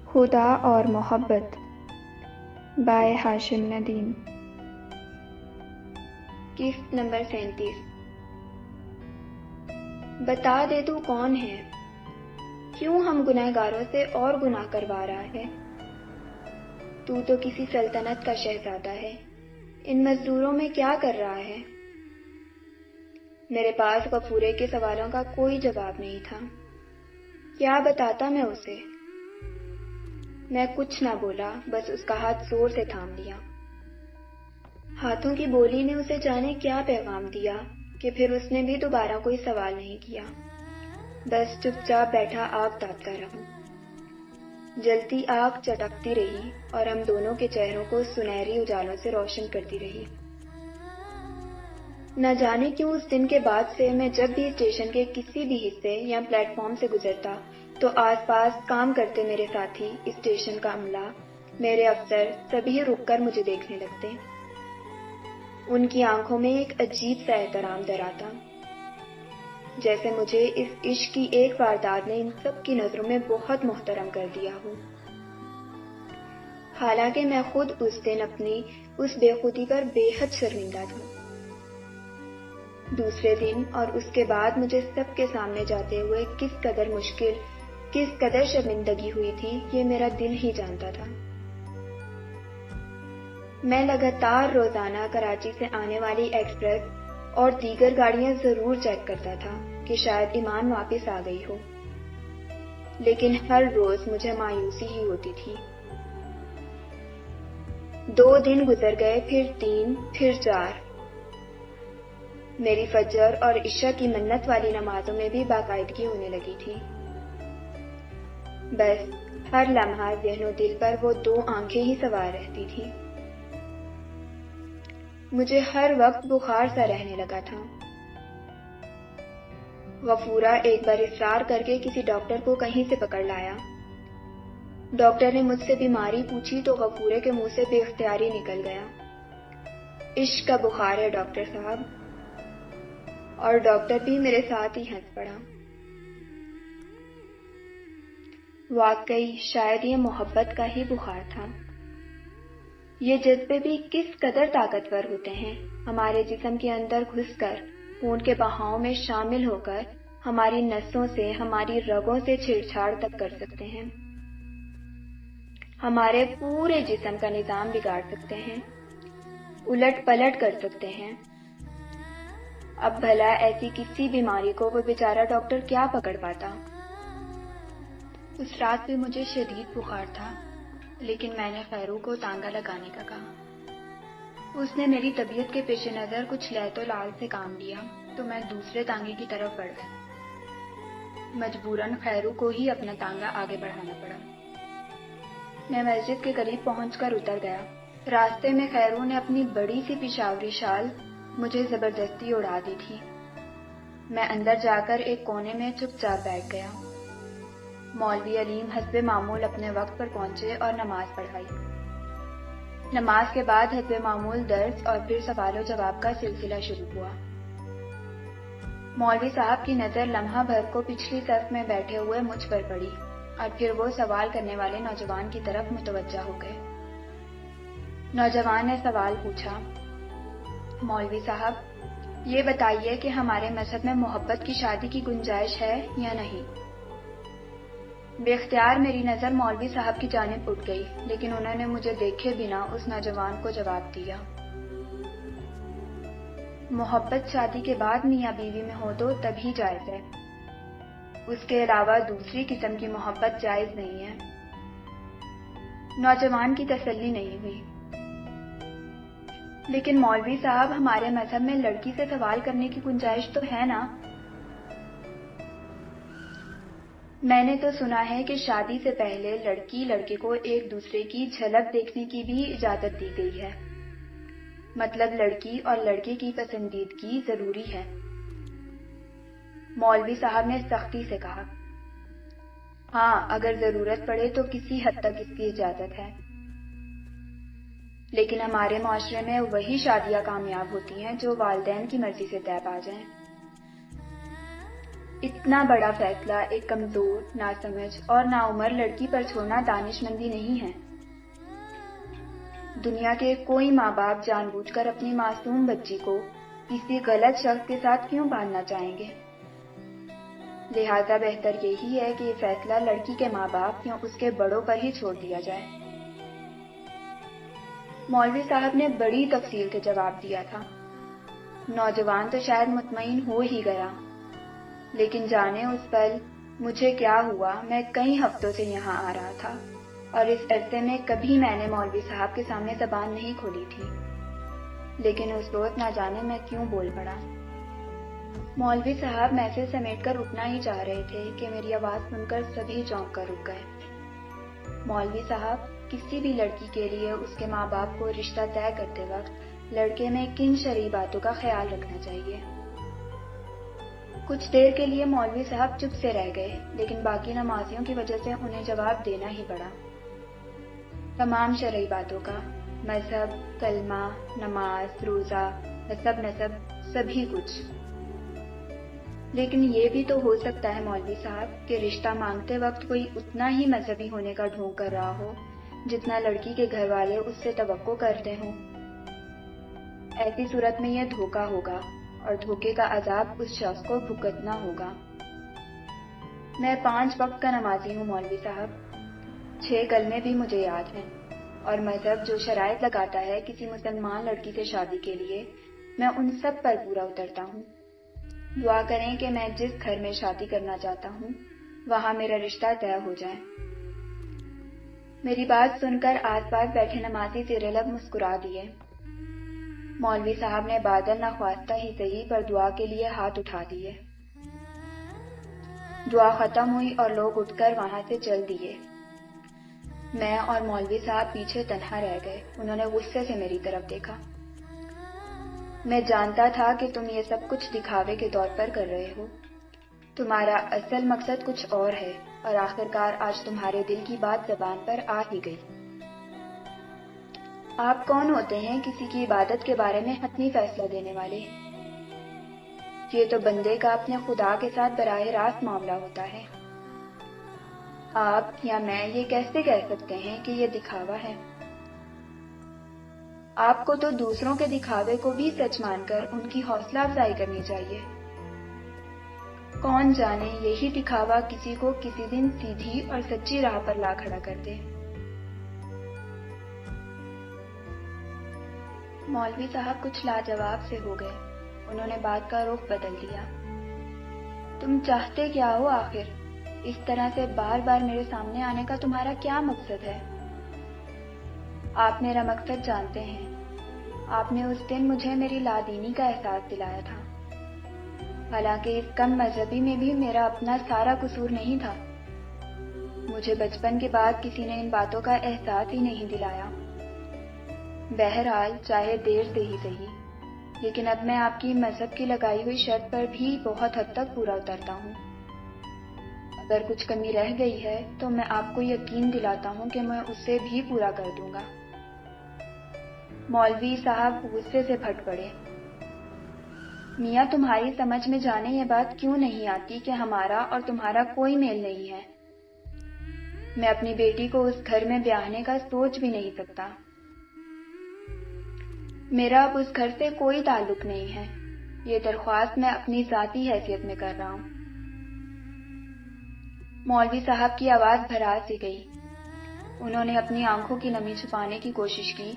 خدا اور محبت بائے ہاشم ندیم۔ قسط نمبر 37۔ بتا دے تو کون ہے، کیوں ہم گناہ گاروں سے اور گناہ کروا رہا ہے؟ تو کسی سلطنت کا شہزادہ ہے، ان مزدوروں میں کیا کر رہا ہے؟ میرے پاس غفورے کے سوالوں کا کوئی جواب نہیں تھا۔ کیا بتاتا میں اسے؟ میں کچھ نہ بولا، بس اس کا ہاتھ زور سے تھام لیا۔ ہاتھوں کی بولی نے اسے جانے کیا پیغام دیا کہ پھر اس نے بھی دوبارہ کوئی سوال نہیں کیا، بس چپ چاپ بیٹھا آگ تاپتا رہا۔ جلتی آگ چٹکتی رہی اور ہم دونوں کے چہروں کو سنہری اجالوں سے روشن کرتی رہی۔ نہ جانے کیوں اس دن کے بعد سے میں جب بھی اسٹیشن کے کسی بھی حصے یا پلیٹ فارم سے گزرتا تو آس پاس کام کرتے میرے ساتھی، اسٹیشن کا عملہ، میرے افسر سبھی رک کر مجھے دیکھنے لگتے۔ ان کی آنکھوں میں ایک عجیب سا احترام دراتا، جیسے مجھے اس عشق کی ایک واردات نے ان سب کی نظروں میں بہت محترم کر دیا ہو۔ حالانکہ میں خود اس دن اپنی اس بے خودی پر بے حد شرمندہ تھا۔ دوسرے دن اور اس کے بعد مجھے سب کے سامنے جاتے ہوئے کس قدر مشکل، کس قدر شرمندگی ہوئی تھی، یہ میرا دل ہی جانتا تھا۔ میں لگاتار روزانہ کراچی سے آنے والی ایکسپریس اور دیگر گاڑیاں ضرور چیک کرتا تھا کہ شاید ایمان واپس آ گئی ہو، لیکن ہر روز مجھے مایوسی ہی ہوتی تھی۔ 2 دن گزر گئے، پھر 3، پھر 4۔ میری فجر اور عشاء کی منت والی نمازوں میں بھی باقاعدگی ہونے لگی تھی۔ بس ہر لمحہ ذہن و دل پر وہ 2 آنکھیں ہی سوار رہتی تھی۔ مجھے ہر وقت بخار سا رہنے لگا تھا۔ غفورہ ایک بار اصرار کر کے کسی ڈاکٹر کو کہیں سے پکڑ لایا۔ ڈاکٹر نے مجھ سے بیماری پوچھی تو غفورے کے منہ سے بے اختیاری نکل گیا، عشق کا بخار ہے ڈاکٹر صاحب۔ اور ڈاکٹر بھی میرے ساتھ ہی ہنس پڑا۔ واقعی شاید یہ محبت کا ہی بخار تھا۔ یہ جذبے بھی کس قدر طاقتور ہوتے ہیں، ہمارے جسم کے اندر گھس کر، خون کے بہاؤ میں شامل ہو کر ہماری نسوں سے، ہماری رگوں سے چھیڑ چھاڑ تک کر سکتے ہیں، ہمارے پورے جسم کا نظام بگاڑ سکتے ہیں، الٹ پلٹ کر سکتے ہیں۔ اب بھلا ایسی کسی بیماری کو وہ بیچارہ ڈاکٹر کیا پکڑ پاتا؟ اس رات بھی مجھے شدید بخار تھا، لیکن میں نے خیرو کو تانگا لگانے کا کہا۔ اس نے میری طبیعت کے پیش نظر کچھ لہت و لال سے کام لیا تو میں دوسرے تانگے کی طرف بڑھ گئی۔ مجبوراً خیرو کو ہی اپنا تانگا آگے بڑھانا پڑا۔ میں مسجد کے قریب پہنچ کر اتر گیا۔ راستے میں خیرو نے اپنی بڑی سی پشاوری شال مجھے زبردستی اڑا دی تھی۔ میں اندر جا کر ایک کونے میں چپ چاپ بیٹھ گیا۔ مولوی علیم حسب معمول اپنے وقت پر پہنچے اور نماز پڑھائی۔ نماز کے بعد حسب معمول درس اور پھر سوال و جواب کا سلسلہ شروع ہوا۔ مولوی صاحب کی نظر لمحہ بھر کو پچھلی صف میں بیٹھے ہوئے مجھ پر پڑی اور پھر وہ سوال کرنے والے نوجوان کی طرف متوجہ ہو گئے۔ نوجوان نے سوال پوچھا، مولوی صاحب یہ بتائیے کہ ہمارے مذہب میں محبت کی شادی کی گنجائش ہے یا نہیں؟ بے اختیار میری نظر مولوی صاحب کی جانب اٹھ گئی، لیکن انہوں نے مجھے دیکھے بنا اس نوجوان کو جواب دیا، محبت شادی کے بعد میاں بیوی میں ہو تو تبھی جائز ہے، اس کے علاوہ دوسری قسم کی محبت جائز نہیں ہے۔ نوجوان کی تسلی نہیں ہوئی، لیکن مولوی صاحب ہمارے مذہب میں لڑکی سے سوال کرنے کی گنجائش تو ہے نا؟ میں نے تو سنا ہے کہ شادی سے پہلے لڑکی لڑکے کو ایک دوسرے کی جھلک دیکھنے کی بھی اجازت دی گئی ہے، مطلب لڑکی اور لڑکے کی پسندیدگی ضروری ہے۔ مولوی صاحب نے سختی سے کہا، ہاں اگر ضرورت پڑے تو کسی حد تک اس کی اجازت ہے، لیکن ہمارے معاشرے میں وہی شادیاں کامیاب ہوتی ہیں جو والدین کی مرضی سے طے پا جائیں۔ اتنا بڑا فیصلہ ایک کمزور، ناسمجھ اور ناعمر لڑکی پر چھوڑنا دانش مندی نہیں ہے۔ دنیا کے کوئی ماں باپ جان بوجھ کر اپنی معصوم بچی کو کسی غلط شخص کے ساتھ کیوں باندھنا چاہیں گے؟ لہذا بہتر یہی ہے کہ یہ فیصلہ لڑکی کے ماں باپ یا اس کے بڑوں پر ہی چھوڑ دیا جائے۔ مولوی صاحب نے بڑی تفصیل سے جواب دیا تھا۔ نوجوان تو شاید مطمئن ہو ہی گیا، لیکن جانے اس پل مجھے کیا ہوا۔ میں کئی ہفتوں سے یہاں آ رہا تھا اور اس عرصے میں کبھی میں نے مولوی صاحب کے سامنے زبان نہیں کھولی تھی، لیکن اس روز نہ جانے میں کیوں بول پڑا۔ مولوی صاحب محفل سمیٹ کر اٹھنا ہی چاہ رہے تھے کہ میری آواز سن کر سبھی چونک کر رک گئے۔ مولوی صاحب، کسی بھی لڑکی کے لیے اس کے ماں باپ کو رشتہ طے کرتے وقت لڑکے میں کن شرعی باتوں کا خیال رکھنا چاہیے؟ کچھ دیر کے لیے مولوی صاحب چپ سے رہ گئے، لیکن باقی نمازیوں کی وجہ سے انہیں جواب دینا ہی پڑا۔ تمام شرعی باتوں کا، مذہب، کلمہ، نماز، روزہ، حسب نسب، سبھی کچھ۔ لیکن یہ بھی تو ہو سکتا ہے مولوی صاحب کہ رشتہ مانگتے وقت کوئی اتنا ہی مذہبی ہونے کا ڈھونگ کر رہا ہو جتنا لڑکی کے گھر والے اس سے توقع کرتے ہوں۔ ایسی صورت میں یہ دھوکہ ہوگا اور دھوکے کا عذاب اس شخص کو بھگتنا ہوگا۔ میں 5 وقت کا نمازی ہوں مولوی صاحب، 6 کلمے بھی مجھے یاد ہیں، اور مذہب جو شرائط لگاتا ہے کسی مسلمان لڑکی سے شادی کے لیے، میں ان سب پر پورا اترتا ہوں۔ دعا کریں کہ میں جس گھر میں شادی کرنا چاہتا ہوں وہاں میرا رشتہ طے ہو جائے۔ میری بات سن کر آس پاس بیٹھے نمازی زیر لب مسکرا دیے۔ مولوی صاحب نے بادل نخواستہ ہی صحیح پر دعا کے لیے ہاتھ اٹھا دیے۔ دعا ختم ہوئی اور لوگ اٹھ کر وہاں سے چل دیے۔ میں اور مولوی صاحب پیچھے تنہا رہ گئے۔ انہوں نے غصے سے میری طرف دیکھا۔ میں جانتا تھا کہ تم یہ سب کچھ دکھاوے کے طور پر کر رہے ہو، تمہارا اصل مقصد کچھ اور ہے، اور آخرکار آج تمہارے دل کی بات زبان پر آ ہی گئی۔ آپ کون ہوتے ہیں کسی کی عبادت کے بارے میں حتمی فیصلہ دینے والے؟ یہ تو بندے کا اپنے خدا کے ساتھ براہ راست معاملہ ہوتا ہے۔ آپ یا میں یہ کیسے کہہ سکتے ہیں کہ یہ دکھاوا ہے؟ آپ کو تو دوسروں کے دکھاوے کو بھی سچ مان کر ان کی حوصلہ افزائی کرنی چاہیے۔ کون جانے یہی دکھاوا کسی کو کسی دن سیدھی اور سچی راہ پر لا کھڑا کر دے۔ مولوی صاحب کچھ لاجواب سے ہو گئے۔ انہوں نے بات کا رخ بدل دیا۔ تم چاہتے کیا ہو آخر؟ اس طرح سے بار بار میرے سامنے آنے کا تمہارا کیا مقصد ہے؟ آپ میرا مقصد جانتے ہیں۔ آپ نے اس دن مجھے میری لادینی کا احساس دلایا تھا، حالانکہ اس کم مذہبی میں بھی میرا اپنا سارا قصور نہیں تھا۔ مجھے بچپن کے بعد کسی نے ان باتوں کا احساس ہی نہیں دلایا۔ بہرحال چاہے دیر سے ہی صحیح، لیکن اب میں آپ کی مذہب کی لگائی ہوئی شرط پر بھی بہت حد تک پورا اترتا ہوں۔ اگر کچھ کمی رہ گئی ہے تو میں آپ کو یقین دلاتا ہوں کہ میں اسے بھی پورا کر دوں گا۔ مولوی صاحب غصے سے پھٹ پڑے۔ میاں تمہاری سمجھ میں جانے یہ بات کیوں نہیں آتی کہ ہمارا اور تمہارا کوئی میل نہیں ہے؟ میں اپنی بیٹی کو اس گھر میں بیاہنے کا سوچ بھی نہیں سکتا۔ میرا اب اس گھر سے کوئی تعلق نہیں ہے۔ یہ درخواست میں اپنی ذاتی حیثیت میں کر رہا ہوں۔ مولوی صاحب کی آواز بھرا سی گئی۔ انہوں نے اپنی آنکھوں کی نمی چھپانے کی کوشش کی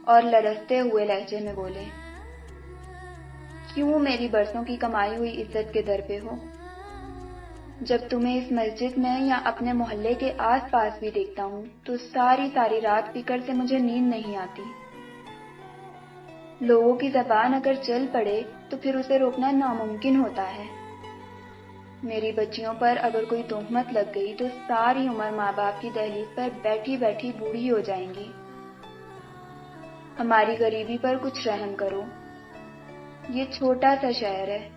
اور لرزتے ہوئے لہجے میں بولے، کیوں میری برسوں کی کمائی ہوئی عزت کے در پہ ہو؟ جب تمہیں اس مسجد میں یا اپنے محلے کے آس پاس بھی دیکھتا ہوں تو ساری رات فکر سے مجھے نیند نہیں آتی۔ لوگوں کی زبان اگر چل پڑے تو پھر اسے روکنا ناممکن ہوتا ہے۔ میری بچیوں پر اگر کوئی تہمت لگ گئی تو ساری عمر ماں باپ کی دہلیز پر بیٹھی بیٹھی بوڑھی ہو جائیں گی۔ ہماری غریبی پر کچھ رحم کرو۔ یہ چھوٹا سا شہر ہے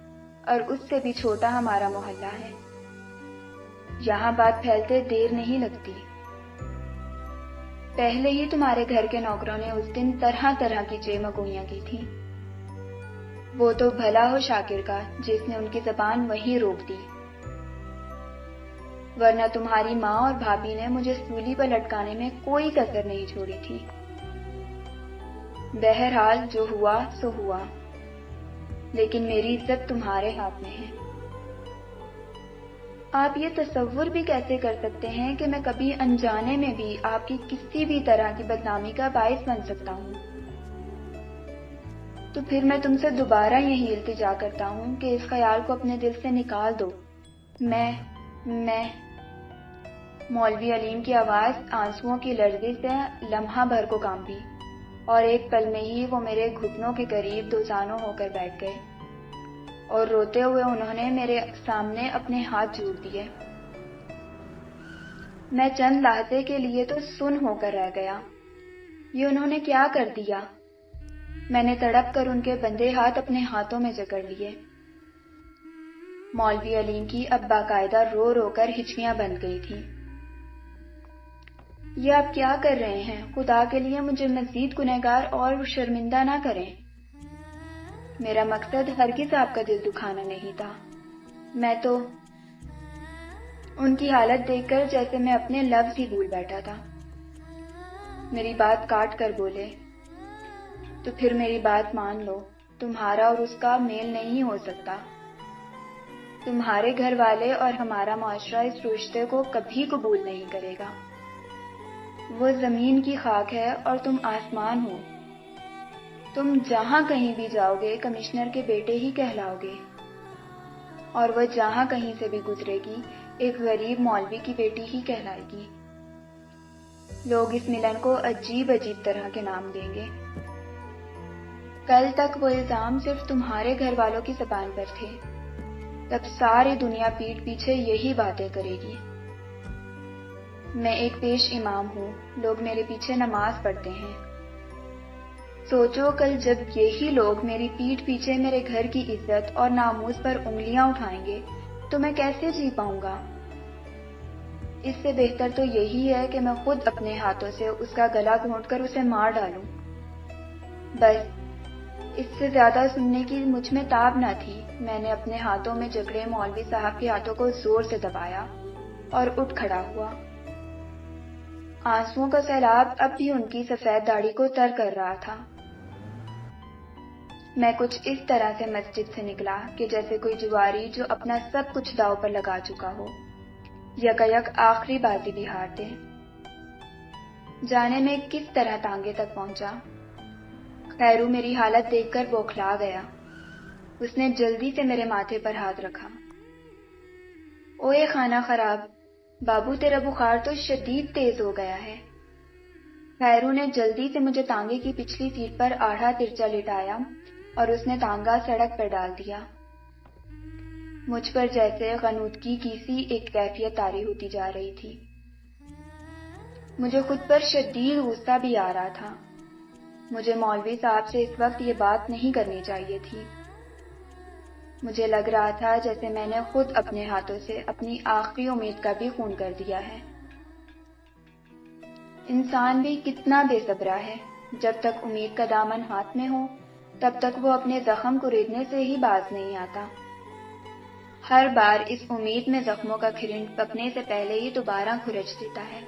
اور اس سے بھی چھوٹا ہمارا محلہ ہے۔ یہاں بات پھیلتے دیر نہیں لگتی۔ پہلے ہی تمہارے گھر کے نوکروں نے اس دن طرح کی چیمگوئیاں کی تھی۔ وہ تو بھلا ہو شاکر کا جس نے ان کی زبان وہیں روک دی۔ ورنہ تمہاری ماں اور بھابھی نے مجھے سولی پر لٹکانے میں کوئی کسر نہیں چھوڑی تھی۔ بہرحال جو ہوا سو ہوا، لیکن میری عزت تمہارے ہاتھ میں ہے۔ آپ یہ تصور بھی کیسے کر سکتے ہیں کہ میں کبھی انجانے میں بھی آپ کی کسی بھی طرح کی بدنامی کا باعث بن سکتا ہوں؟ تو پھر میں تم سے دوبارہ یہی التجا کرتا ہوں کہ اس خیال کو اپنے دل سے نکال دو۔ میں مولوی علیم کی آواز آنسوؤں کی لرزش سے لمحہ بھر کو کانپی، اور ایک پل میں ہی وہ میرے گھٹنوں کے قریب دوزانوں ہو کر بیٹھ گئے، اور روتے ہوئے انہوں نے میرے سامنے اپنے ہاتھ جوڑ دیے۔ میں چند لحظے کے لیے تو سن ہو کر رہ گیا۔ یہ انہوں نے کیا کر دیا؟ میں نے تڑپ کر ان کے بندھے ہاتھ اپنے ہاتھوں میں جکڑ لیے۔ مولوی علیم کی اب باقاعدہ رو رو کر ہچکیاں بند گئی تھیں۔ یہ آپ کیا کر رہے ہیں؟ خدا کے لیے مجھے مزید گنہگار اور شرمندہ نہ کریں۔ میرا مقصد ہرگز آپ کا دل دکھانا نہیں تھا۔ میں تو ان کی حالت دیکھ کر جیسے میں اپنے لفظ ہی بھول بیٹھا تھا۔ میری بات کاٹ کر بولے، تو پھر میری بات مان لو، تمہارا اور اس کا میل نہیں ہو سکتا۔ تمہارے گھر والے اور ہمارا معاشرہ اس رشتے کو کبھی قبول نہیں کرے گا۔ وہ زمین کی خاک ہے اور تم آسمان ہو۔ تم جہاں کہیں بھی جاؤ گے کمشنر کے بیٹے ہی کہلاؤ گے، اور وہ جہاں کہیں سے بھی گزرے گی ایک غریب مولوی کی بیٹی ہی کہلائے گی۔ لوگ اس ملن کو عجیب عجیب طرح کے نام دیں گے۔ کل تک وہ الزام صرف تمہارے گھر والوں کی زبان پر تھے، تب ساری دنیا پیٹھ پیچھے یہی باتیں کرے گی۔ میں ایک پیش امام ہوں، لوگ میرے پیچھے نماز پڑھتے ہیں۔ سوچو کل جب یہی لوگ میری پیٹھ پیچھے میرے گھر کی عزت اور ناموس پر انگلیاں اٹھائیں گے تو میں کیسے جی پاؤں گا؟ اس سے بہتر تو یہی ہے کہ میں خود اپنے ہاتھوں سے اس کا گلا گھونٹ کر اسے مار ڈالوں۔ بس اس سے زیادہ سننے کی مجھ میں تاب نہ تھی۔ میں نے اپنے ہاتھوں میں جکڑے مولوی صاحب کے ہاتھوں کو زور سے دبایا اور اٹھ کھڑا ہوا۔ آنسوؤں کا سیلاب اب بھی ان کی سفید داڑھی کو تر کر رہا تھا۔ میں کچھ اس طرح سے مسجد سے نکلا کہ جیسے کوئی جواری جو اپنا سب کچھ داؤ پر لگا چکا ہو، یکایک آخری بازی بھی ہار دے۔ جانے میں کس طرح تانگے تک پہنچا۔ خیرو میری حالت دیکھ کر بوکھلا گیا۔ اس نے جلدی سے میرے ماتھے پر ہاتھ رکھا۔ اوئے خانہ خراب، بابو تیرا بخار تو شدید تیز ہو گیا ہے۔ خیرو نے جلدی سے مجھے تانگے کی پچھلی سیٹ پر آڑھا ترچا لٹایا اور اس نے تانگا سڑک پر ڈال دیا۔ مجھ پر جیسے غنودگی کی سی ایک کیفیت طاری ہوتی جا رہی تھی۔ مجھے خود پر شدید غصہ بھی آ رہا تھا۔ مجھے مولوی صاحب سے اس وقت یہ بات نہیں کرنی چاہیے تھی۔ مجھے لگ رہا تھا جیسے میں نے خود اپنے ہاتھوں سے اپنی آخری امید کا بھی خون کر دیا ہے۔ انسان بھی کتنا بے صبرا ہے، جب تک امید کا دامن ہاتھ میں ہو تب تک وہ اپنے زخم کریدنے سے ہی باز نہیں آتا۔ ہر بار اس امید میں زخموں کا کھرنڈ پکنے سے پہلے ہی دوبارہ کھرچ دیتا ہے،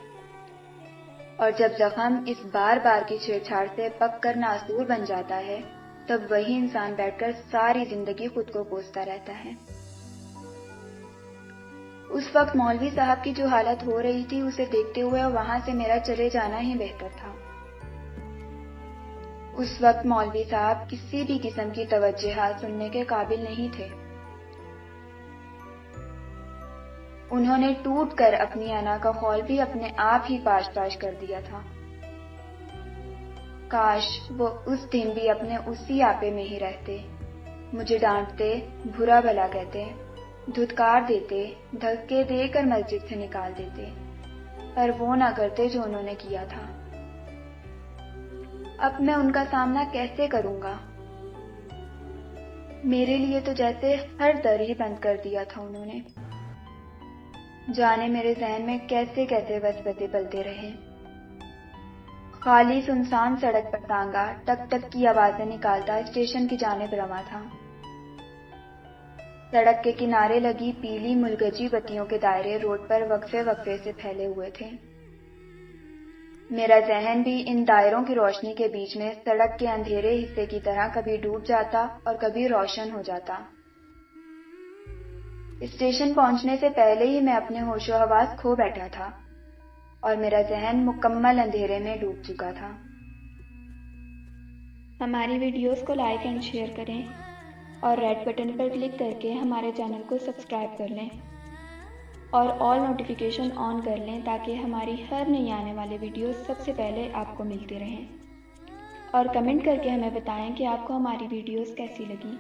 اور جب زخم اس بار بار کی چھیڑ چھاڑ سے پک کر ناسور بن جاتا ہے تب وہی انسان بیٹھ کر ساری زندگی خود کو کوستا رہتا ہے۔ اس وقت مولوی صاحب کی جو حالت ہو رہی تھی اسے دیکھتے ہوئے وہاں سے میرا چلے جانا ہی بہتر تھا۔ اس وقت مولوی صاحب کسی بھی قسم کی توجہ سننے کے قابل نہیں تھے۔ انہوں نے ٹوٹ کر اپنی انا کا خول بھی اپنے آپ ہی پاش پاش کر دیا تھا۔ کاش وہ اس دن بھی اپنے اسی آپے میں ہی رہتے، مجھے ڈانٹتے، برا بھلا کہتے، دھتکار دیتے، دھکے دے کر مسجد سے نکال دیتے، پر وہ نہ کرتے جو انہوں نے کیا تھا۔ اب میں ان کا سامنا کیسے کروں گا؟ میرے لیے تو جیسے ہر در ہی بند کر دیا تھا انہوں نے۔ جانے میرے ذہن میں کیسے کیسے وسوسے پلتے رہے۔ خالی سنسان سڑک پر تانگا ٹک ٹک کی آوازیں نکالتا اسٹیشن کی جانب رواں تھا۔ سڑک کے کنارے لگی پیلی ملگجی بتیوں کے دائرے روڈ پر وقفے وقفے سے پھیلے ہوئے تھے۔ میرا ذہن بھی ان دائروں کی روشنی کے بیچ میں سڑک کے اندھیرے حصے کی طرح کبھی ڈوب جاتا اور کبھی روشن ہو جاتا۔ اسٹیشن پہنچنے سے پہلے ہی میں اپنے ہوش و حواس کھو بیٹھا تھا اور میرا ذہن مکمل اندھیرے میں ڈوب چکا تھا۔ ہماری ویڈیوز کو لائک اینڈ شیئر کریں اور ریڈ بٹن پر کلک کر کے ہمارے چینل کو سبسکرائب کر لیں اور آل نوٹیفیکیشن آن کر لیں تاکہ ہماری ہر نئی آنے والی ویڈیوز سب سے پہلے آپ کو ملتی رہیں، اور کمنٹ کر کے ہمیں بتائیں کہ آپ کو ہماری ویڈیوز کیسی لگیں۔